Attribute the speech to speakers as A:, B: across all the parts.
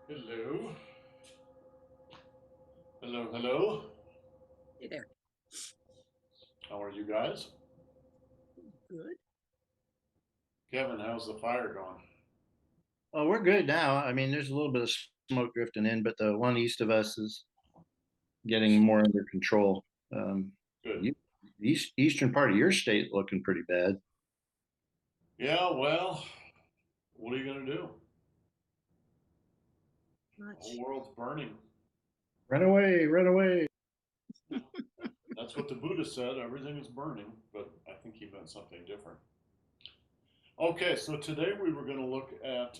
A: Hello. Hello, hello.
B: Hey there.
A: How are you guys?
B: Good.
A: Kevin, how's the fire going?
C: Oh, we're good now. I mean, there's a little bit of smoke drifting in, but the one east of us is getting more under control. Um,
A: Good.
C: you, eastern part of your state looking pretty bad.
A: Yeah, well, what are you going to do? The whole
B: Much.
A: world's burning.
C: Run away, run away.
A: That's what the Buddha said. Everything is burning, but I think he meant something different. Okay, so today we were going to look at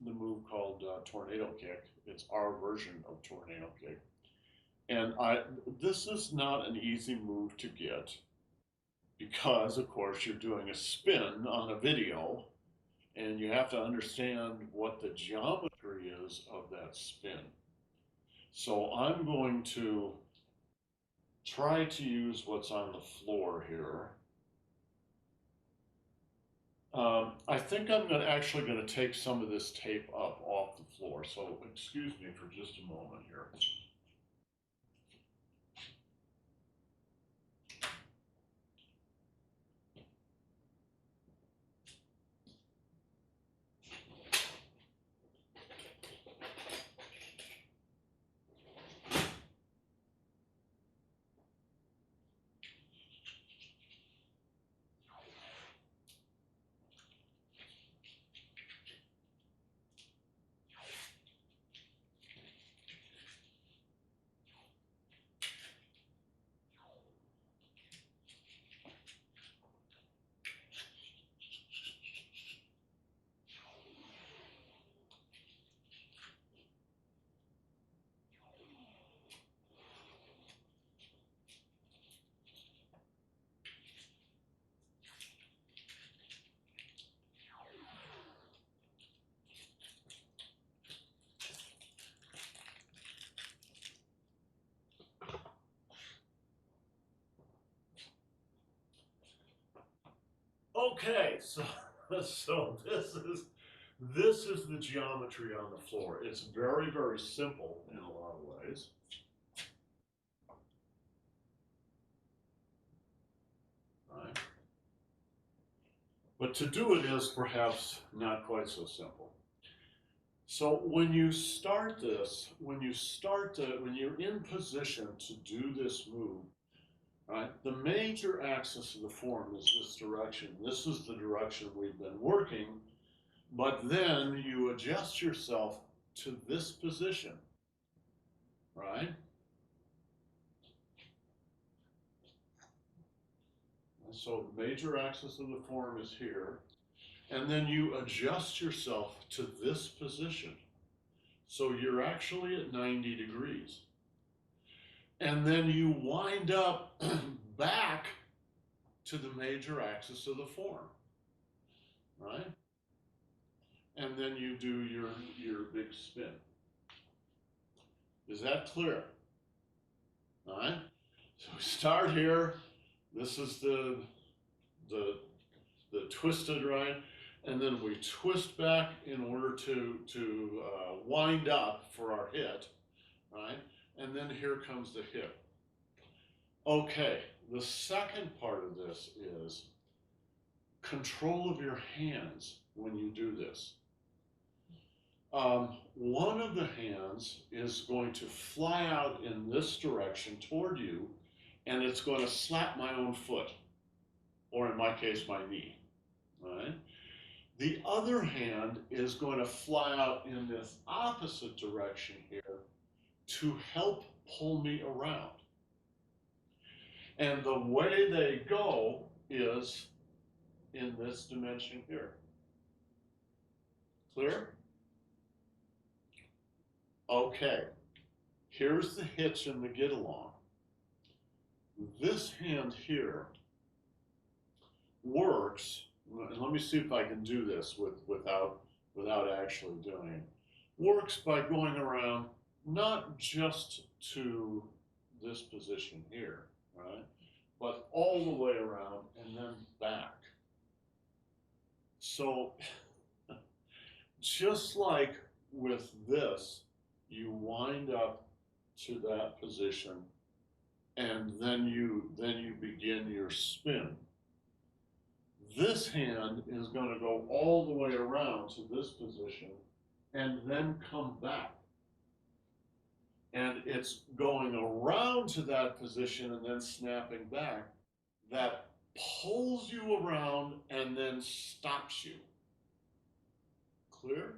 A: the move called tornado kick. It's our version of tornado kick. And this is not an easy move to get because, of course, you're doing a spin on a video and you have to understand what the geometry is of that spin. So I'm going to try to use what's on the floor here. I think I'm actually going to take some of this tape up off the floor. So excuse me for just a moment here. Okay, so so this is the geometry on the floor. It's very, very simple in a lot of ways. Right? But to do it is perhaps not quite so simple. So when you start this, when you're in position to do this move, right, the major axis of the form is this direction. This is the direction we've been working, but then you adjust yourself to this position, right? So the major axis of the form is here, and then you adjust yourself to this position. So you're actually at 90 degrees. And then you wind up back to the major axis of the form, right? And then you do your big spin. Is that clear? All right. So we start here. This is the the twisted, right? And then we twist back in order to wind up for our hit, right? And then here comes the hit. Okay, the second part of this is control of your hands when you do this. One of the hands is going to fly out in this direction toward you, and it's going to slap my own foot, or in my case, my knee. Right? The other hand is going to fly out in this opposite direction here to help pull me around. And the way they go is in this dimension here. Clear? Okay. Here's the hitch and the get along. This hand here works, and let me see if I can do this without actually doing it. Works by going around not just to this position here, right? But all the way around and then back. So just like with this, you wind up to that position, and then you begin your spin. This hand is going to go all the way around to this position and then come back. And it's going around to that position and then snapping back that pulls you around and then stops you. Clear?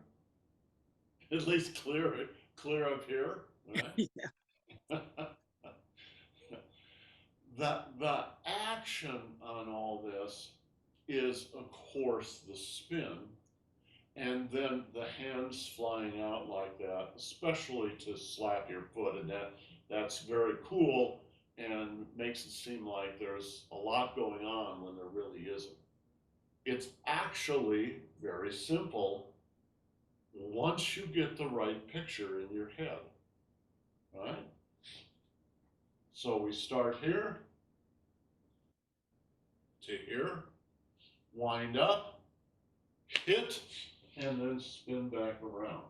A: At least clear up here, right?
B: Yeah.
A: The action on all this is, of course, the spin, and then the hands flying out like that, especially to slap your foot, and that's very cool and makes it seem like there's a lot going on when there really isn't. It's actually very simple once you get the right picture in your head, right? So we start here to here, wind up, hit, and then spin back around,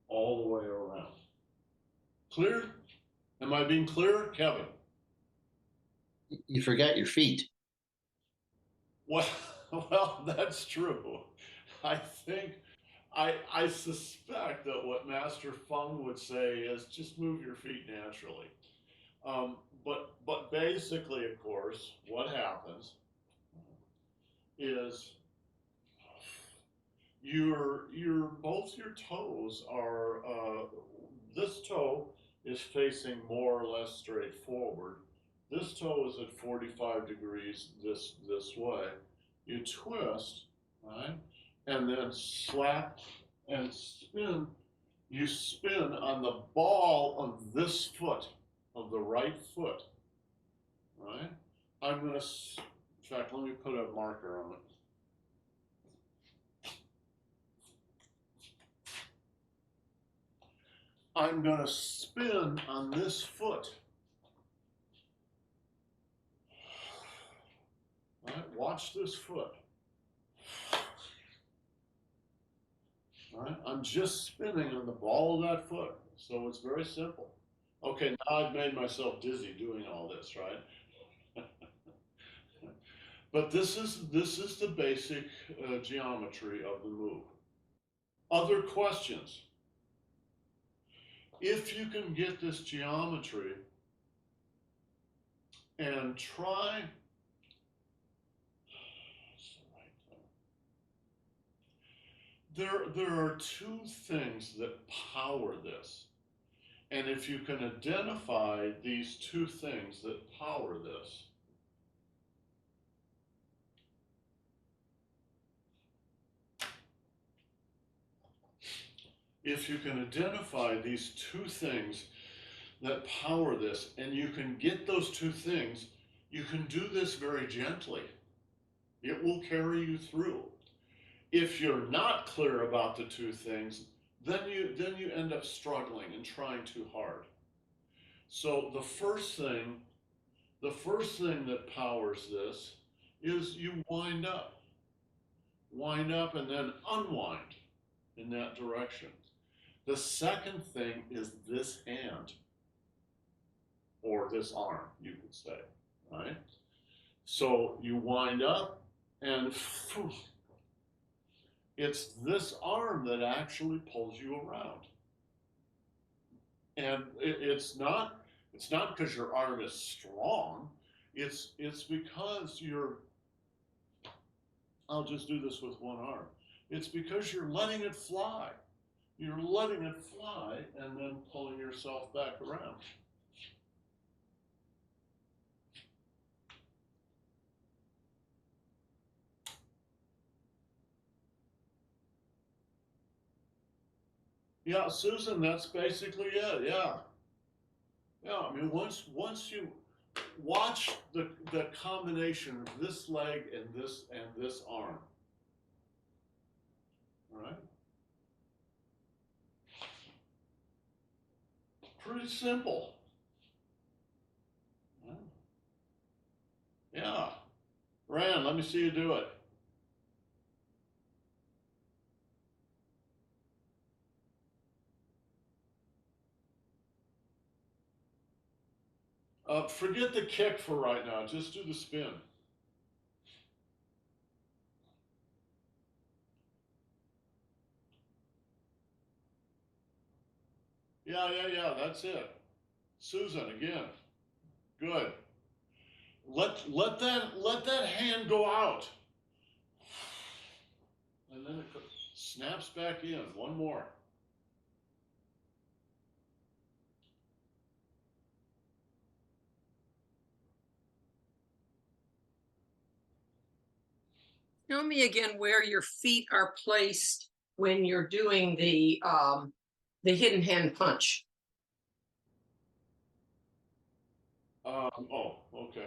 A: all the way around. Clear? Am I being clear, Kevin?
C: You forgot your feet.
A: Well, well, that's true. I think, I suspect that what Master Feng would say is just move your feet naturally. But basically, of course, what happens is your both your toes are this toe is facing more or less straight forward. This toe is at 45 degrees this way. You twist, right? And then slap and spin. You spin on the ball of this foot, of the right foot, right? I'm gonna, in fact, let me put a marker on it. I'm going to spin on this foot. All right, watch this foot. All right, I'm just spinning on the ball of that foot. So it's very simple. Okay, now I've made myself dizzy doing all this, right? But this is the basic geometry of the move. Other questions? If you can get this geometry and try, there are two things that power this. And if you can identify these two things that power this, if you can identify these two things that power this, and you can get those two things, you can do this very gently. It will carry you through. If you're not clear about the two things, then you end up struggling and trying too hard. So the first thing that powers this is you wind up and then unwind in that direction. The second thing is this hand, or this arm, you could say, right? So you wind up, and it's this arm that actually pulls you around. And it's not because your arm is strong. It's because I'll just do this with one arm. It's because you're letting it fly. You're letting it fly and then pulling yourself back around. Yeah, Susan, that's basically it. Yeah. Yeah, I mean, once you watch the combination of this leg and this arm, all right? Pretty simple. Yeah. Rand, let me see you do it. Forget the kick for right now. Just do the spin. Yeah. That's it. Susan, again. Good. Let that hand go out, and then it snaps back in. One more.
B: Show me again where your feet are placed when you're doing the hidden hand punch.
A: Oh, okay.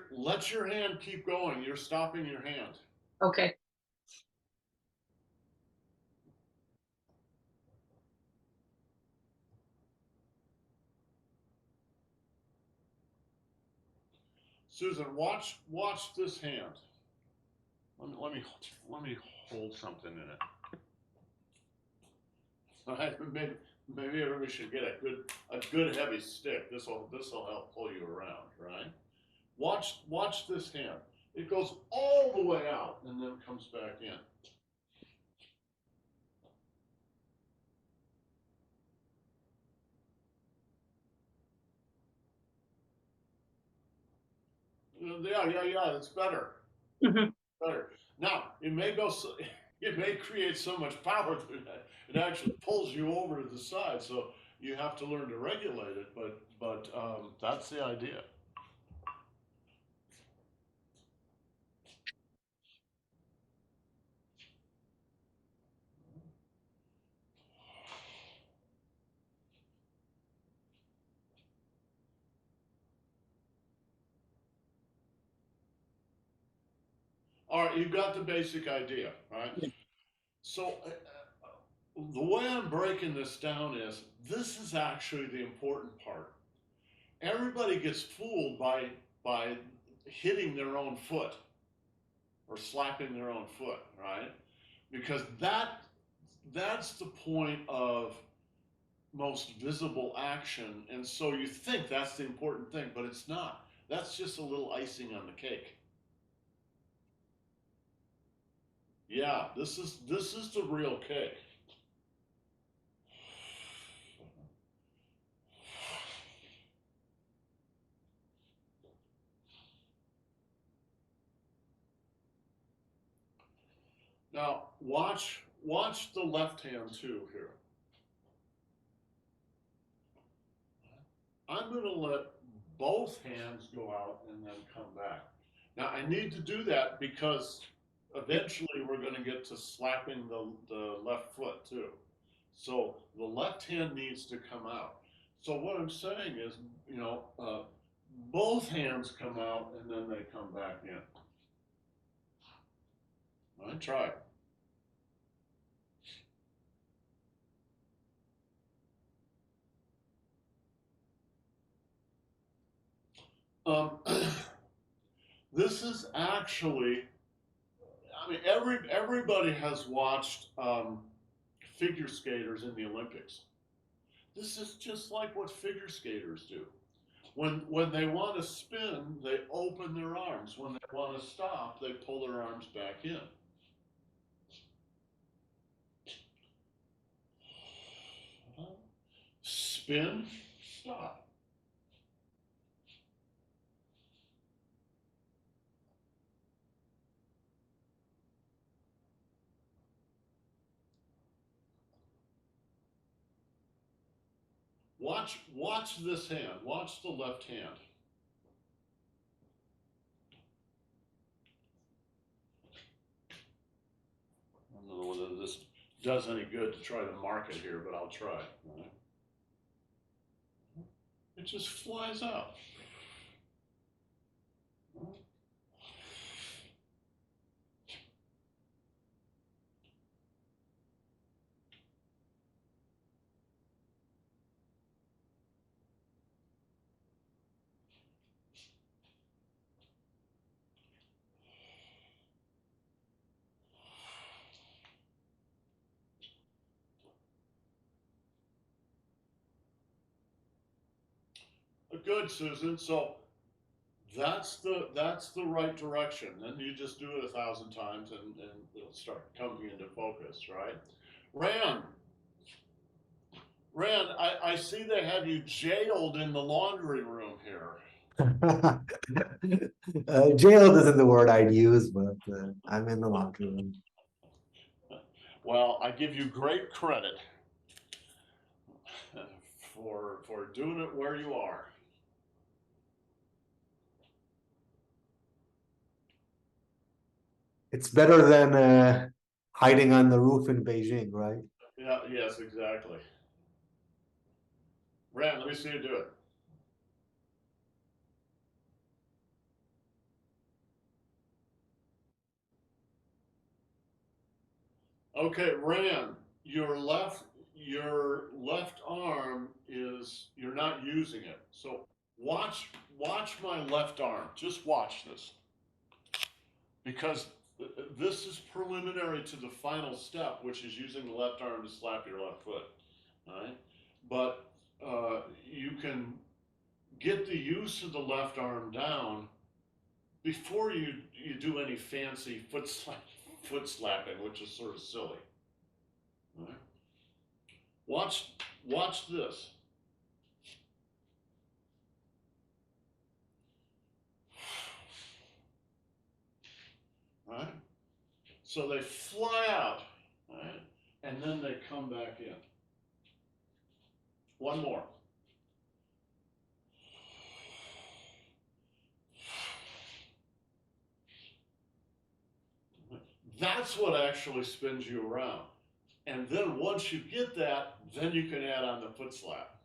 A: Let your hand keep going. You're stopping your hand.
B: Okay.
A: Susan, watch this hand. Let me hold something in it. All right, maybe everybody should get a good heavy stick. This'll help pull you around, right? Watch this hand. It goes all the way out and then comes back in. Yeah. That's better.
B: Mhm.
A: Better. Now it may go. It may create so much power that it actually pulls you over to the side. So you have to learn to regulate it. But that's the idea. All right, you've got the basic idea, right?
B: Yeah.
A: So the way I'm breaking this down is this is actually the important part. Everybody gets fooled by hitting their own foot or slapping their own foot, right? Because that's the point of most visible action, and so you think that's the important thing, but it's not. That's just a little icing on the cake. Yeah, this is the real cake. Now watch the left hand too here. I'm going to let both hands go out and then come back. Now I need to do that because eventually we're going to get to slapping the left foot too. So the left hand needs to come out. So what I'm saying is, both hands come out and then they come back in. All right, try it. Um, this is actually, I mean, everybody has watched figure skaters in the Olympics. This is just like what figure skaters do. When they want to spin, they open their arms. When they want to stop, they pull their arms back in. Spin, stop. Watch this hand. Watch the left hand. I don't know whether this does any good to try to mark it here, but I'll try. Right? It just flies out. good, Susan. So that's the right direction. Then you just do it 1,000 times and it'll start coming into focus, right? Rand, Rand, I see they have you jailed in the laundry room here.
D: Jailed isn't the word I'd use, but I'm in the locker room.
A: Well, I give you great credit for doing it where you are.
D: It's better than hiding on the roof in Beijing, right?
A: Yeah, yes, exactly. Rand, let me see you do it. Okay, Rand, your left arm is, you're not using it. So watch my left arm. Just watch this. Because this is preliminary to the final step, which is using the left arm to slap your left foot. All right? But you can get the use of the left arm down before you do any fancy foot slapping, which is sort of silly. All right? Watch this. All right? So they fly out, all right? And then they come back in. One more. That's what actually spins you around. And then once you get that, then you can add on the foot slap.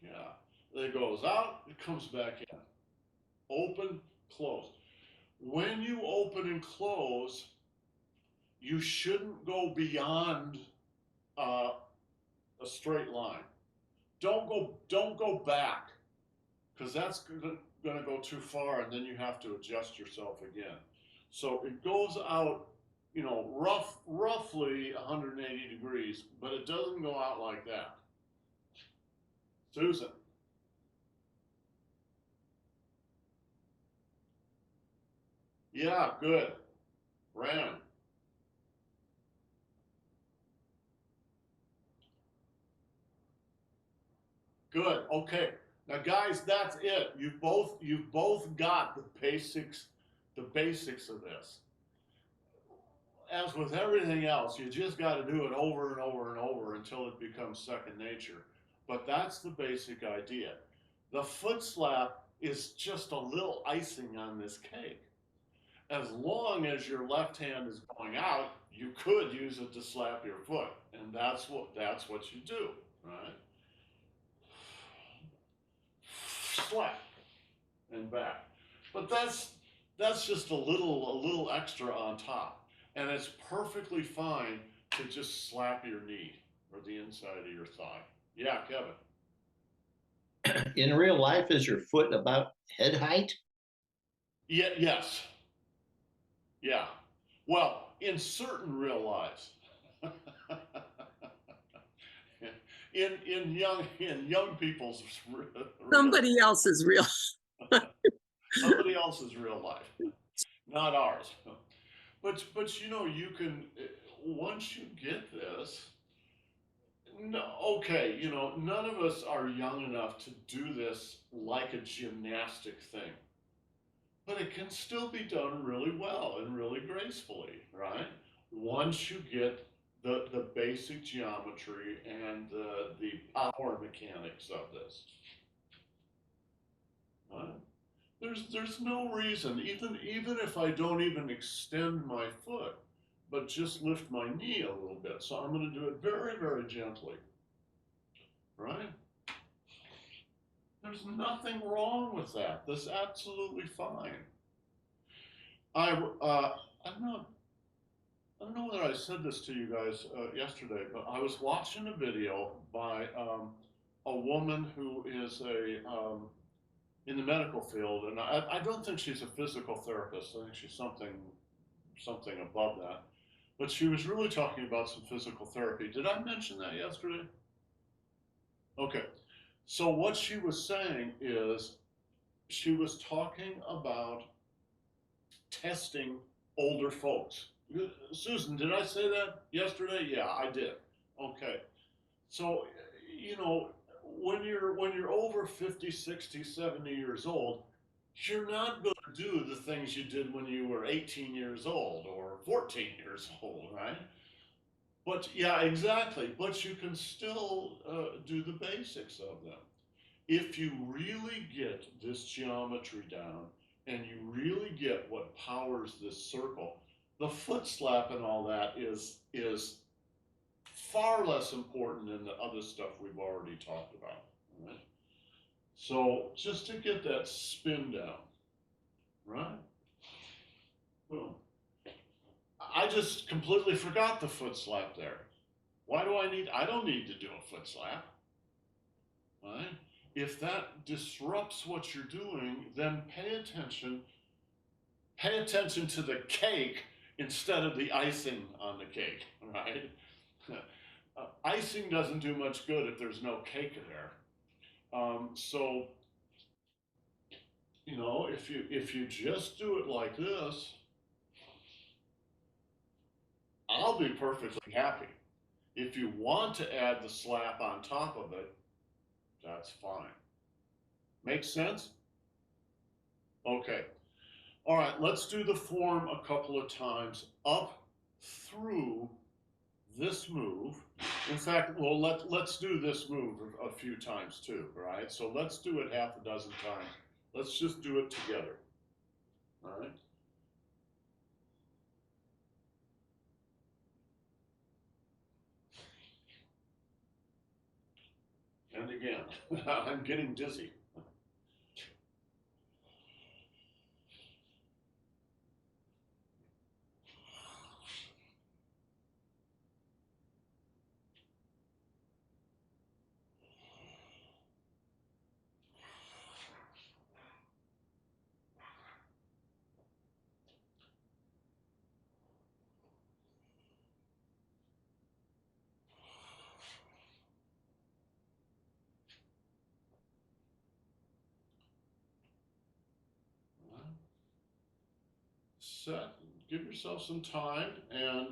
A: Yeah. It goes out, it comes back in. Open, close. When you open and close, you shouldn't go beyond a straight line. Don't go back, because that's gonna go too far, and then you have to adjust yourself again. So it goes out, you know, roughly 180 degrees, but it doesn't go out like that. Susan. Yeah, good. Rand. Good. Okay. Now, guys, that's it. You've both got the basics of this. As with everything else, you just got to do it over and over and over until it becomes second nature. But that's the basic idea. The foot slap is just a little icing on this cake. As long as your left hand is going out, you could use it to slap your foot, and that's what you do, right? Slap and back. But that's just a little extra on top. And it's perfectly fine to just slap your knee or the inside of your thigh. Yeah, Kevin.
C: In real life, is your foot about head height?
A: Yeah, yes. Yeah. Well, in certain real lives. in young people's
B: Somebody else's real.
A: somebody else's real life, not ours. But you know, you can, once you get this, no, okay, you know, none of us are young enough to do this like a gymnastic thing, but it can still be done really well and really gracefully, right? Once you get the basic geometry and the power mechanics of this. Right? There's no reason, even if I don't even extend my foot, but just lift my knee a little bit. So I'm going to do it very, very gently, right? There's nothing wrong with that. That's absolutely fine. I don't know whether I said this to you guys yesterday, but I was watching a video by a woman who is in the medical field, and I don't think she's a physical therapist. I think she's something above that. but she was really talking about some physical therapy. Did I mention that yesterday? Okay. So what she was saying is she was talking about testing older folks. Susan, did I say that yesterday? Yeah, I did. Okay. So, you know, when you're over 50, 60, 70 years old, you're not going to do the things you did when you were 18 years old or 14 years old, right? But yeah, exactly. But you can still do the basics of them. If you really get this geometry down and you really get what powers this circle, the foot slap and all that is far less important than the other stuff we've already talked about. Right? So just to get that spin down, right? Boom. I just completely forgot the foot slap there. Why do I need? I don't need to do a foot slap. Right? If that disrupts what you're doing, then pay attention. Pay attention to the cake instead of the icing on the cake, right? Icing doesn't do much good if there's no cake there. So you know, if you just do it like this, I'll be perfectly happy. If you want to add the slap on top of it, that's fine. Make sense? Okay. All right, let's do the form a couple of times up through this move. In fact, well, let's do this move a few times too, right? So let's do it half a dozen times. Let's just do it together, all right? And again, I'm getting dizzy. Set, give yourself some time and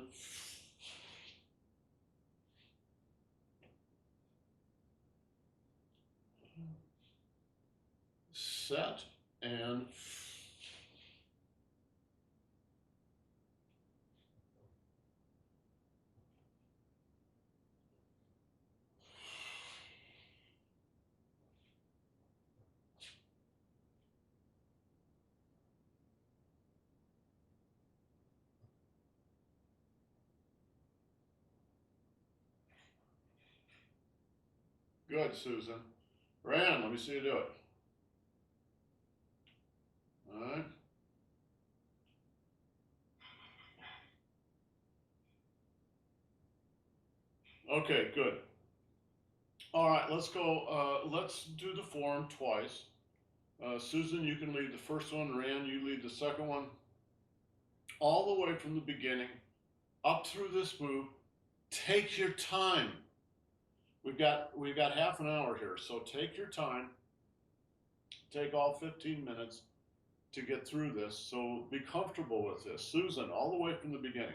A: set and good, Susan. Rand, let me see you do it. All right. Okay, good. All right, let's go. Let's do the form twice. Susan, you can lead the first one. Rand, you lead the second one. All the way from the beginning up through this move. Take your time. We've got half an hour here, so take your time. Take all 15 minutes to get through this. So be comfortable with this. Susan, all the way from the beginning.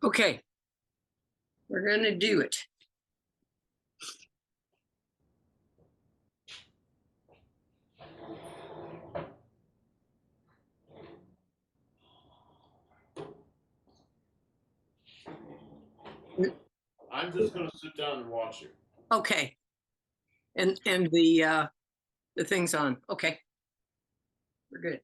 B: Okay, we're gonna do it.
A: I'm just going to sit down and watch you.
B: Okay. And the thing's on. Okay. We're good.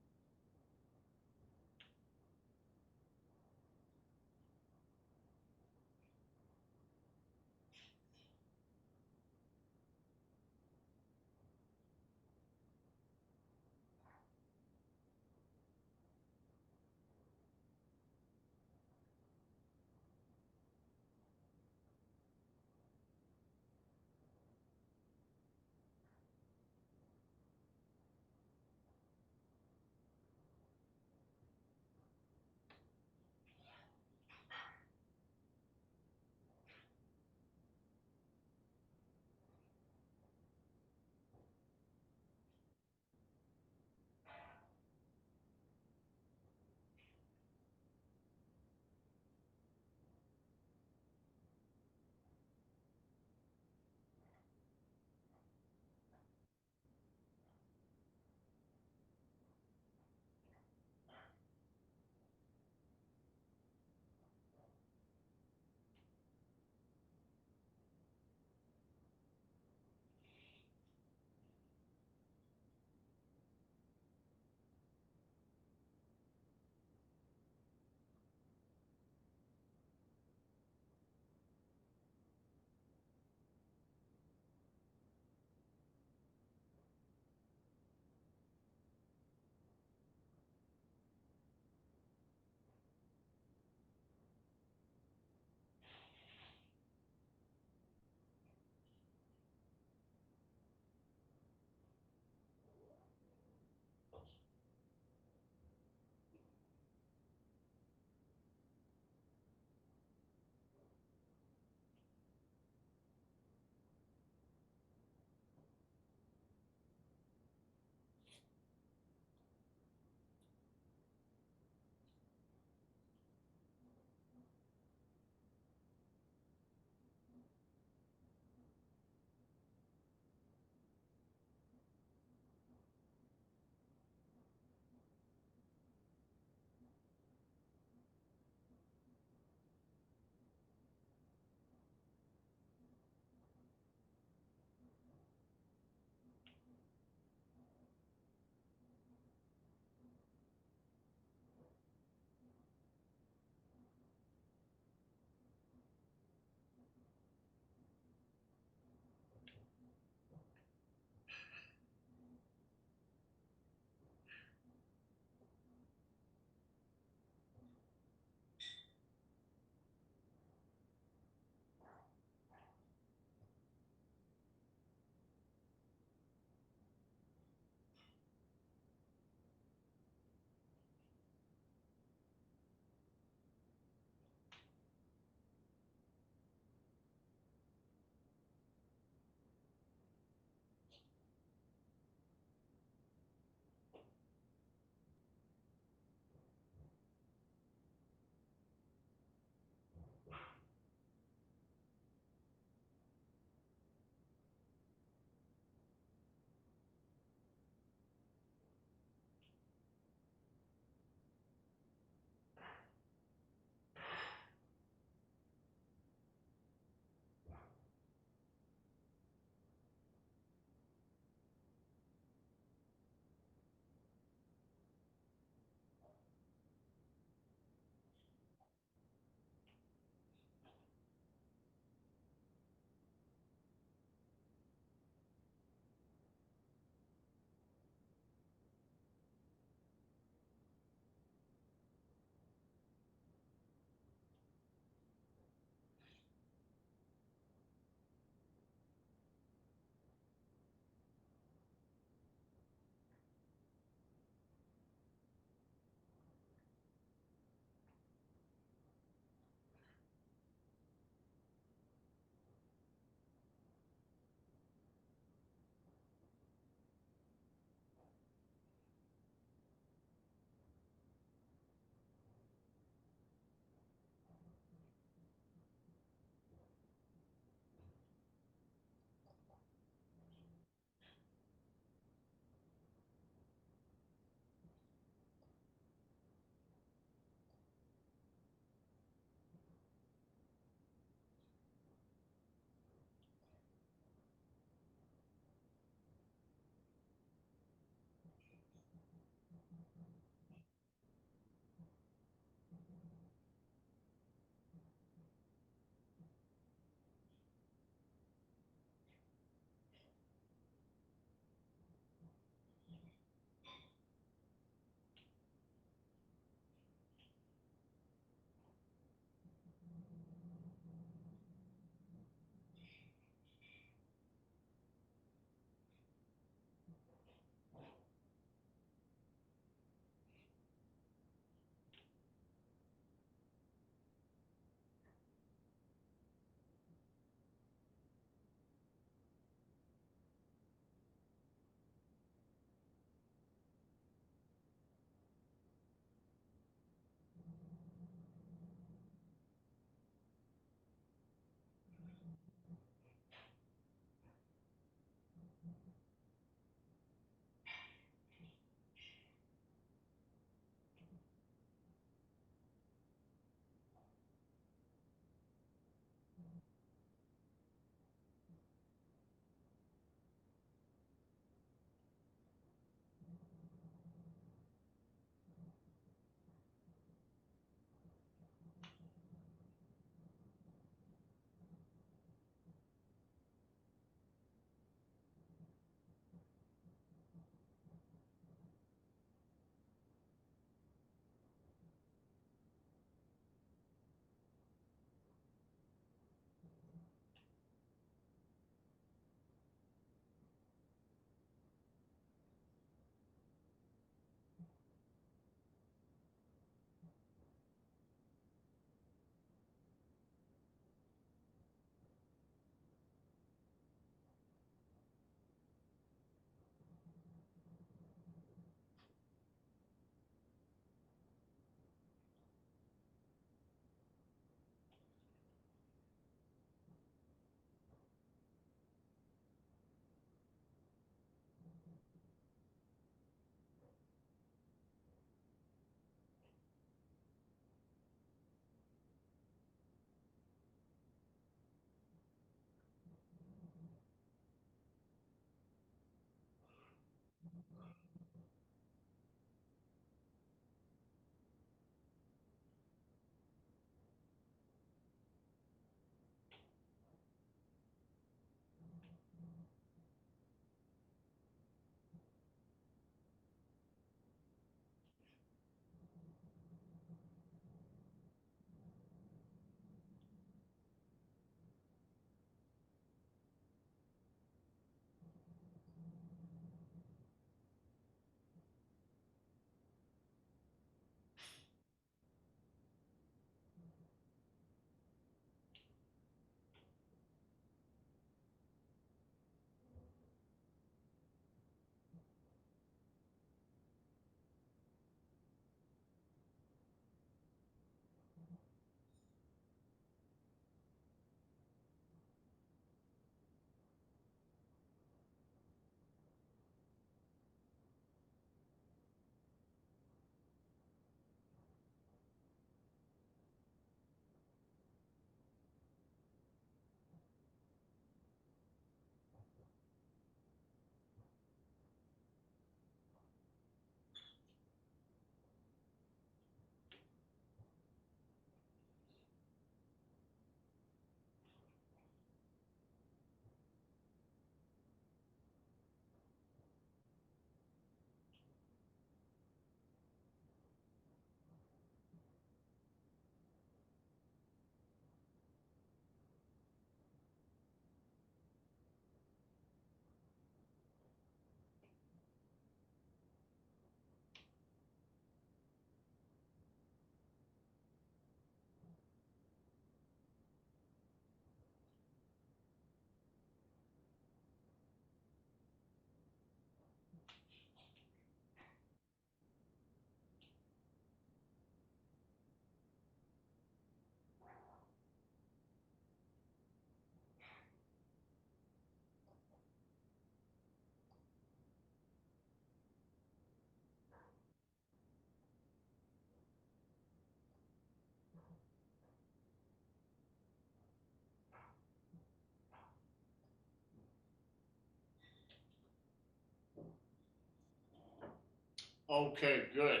A: Okay, good.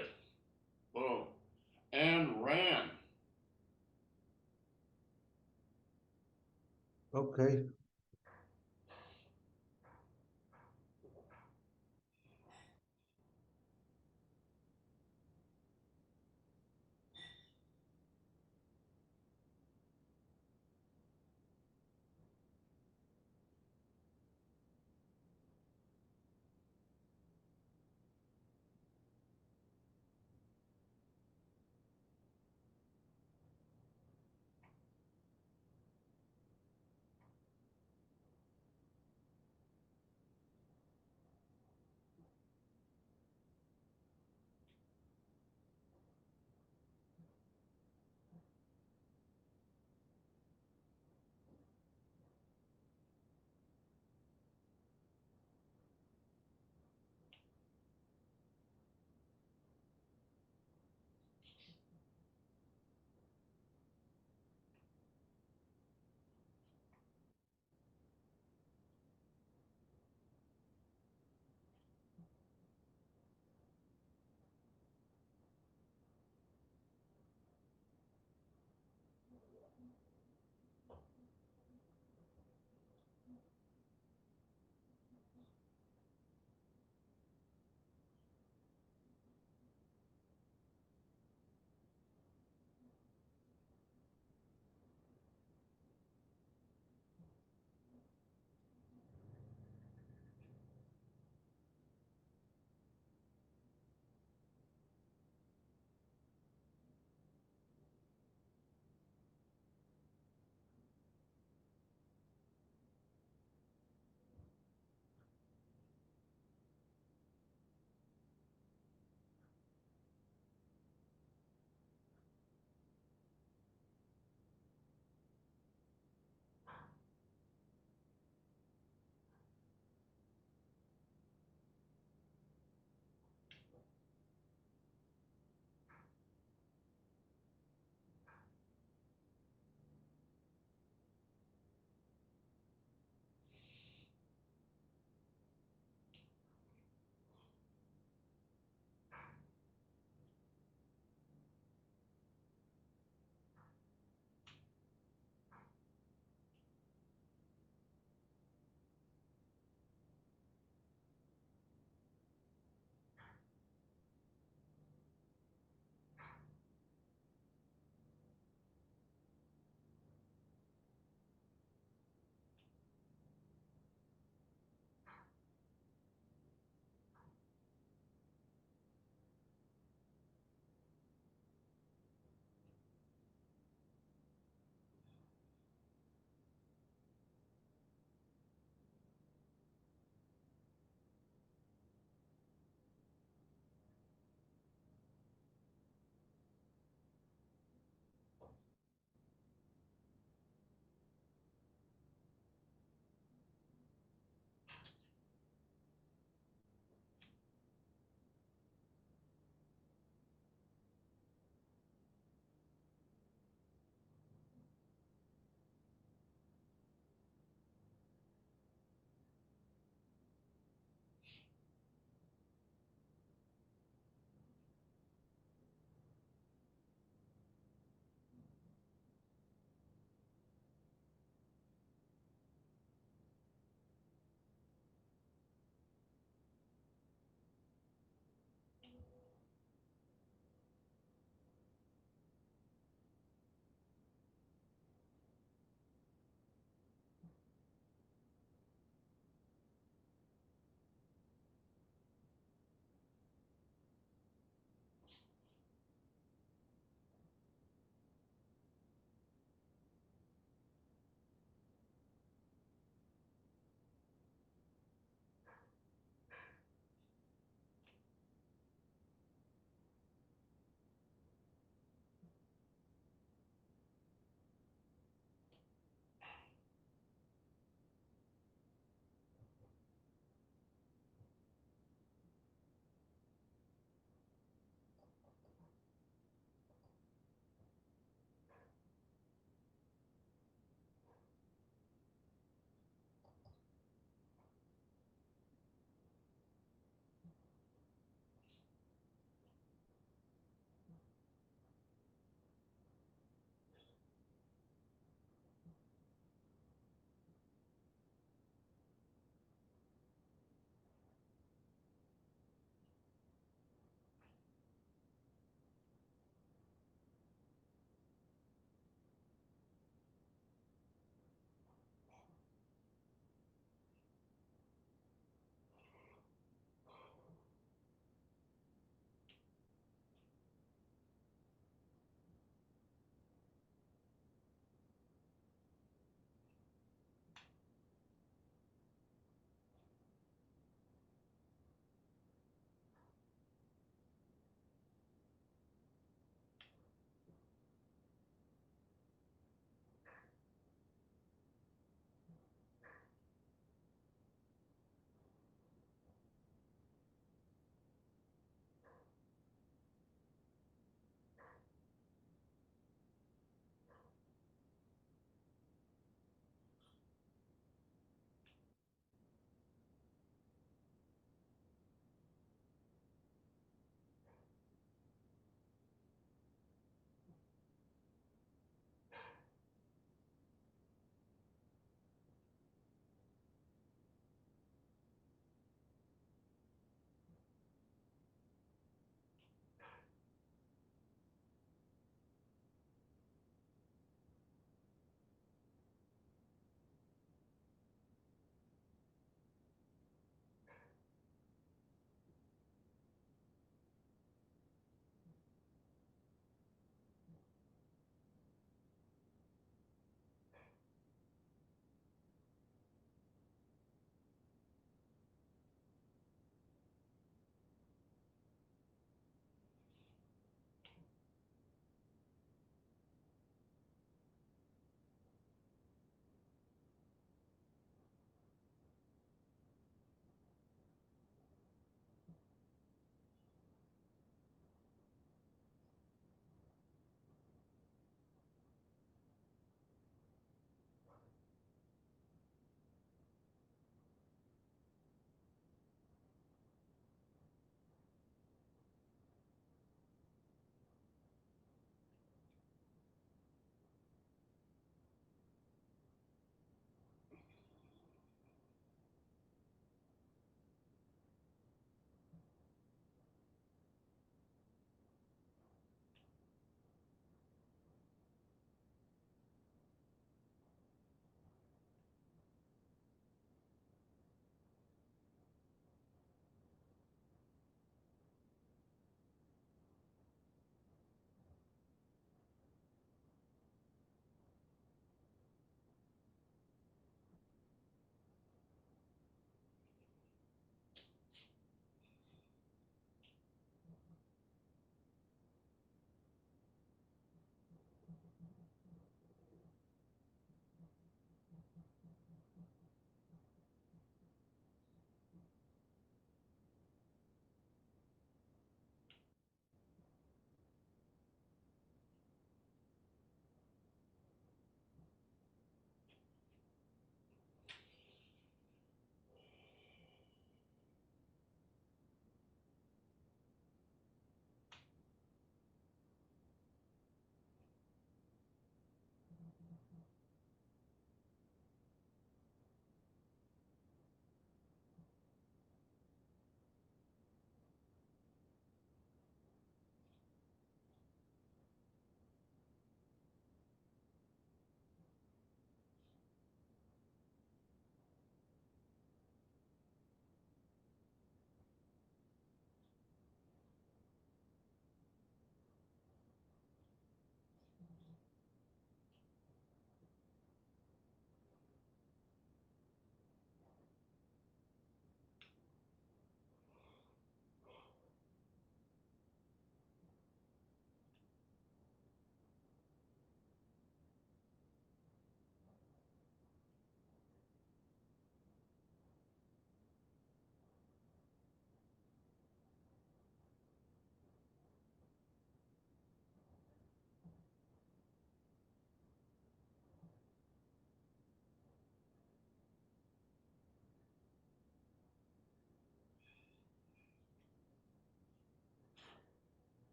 A: Boom. And ran.
D: Okay.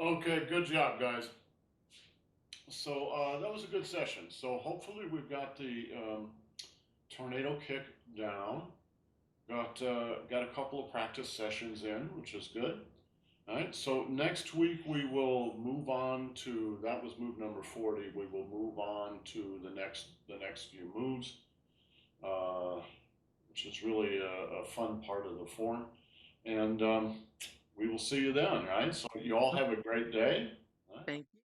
A: Okay, good job, guys. So that was a good session. So hopefully we've got the tornado kick down. Got a couple of practice sessions in, which is good. All right. So next week we will move on to, that was move number 40. We will move on to the next few moves, which is really a fun part of the form. And we will see you then. Right. So you all have a great day.
B: Thank you.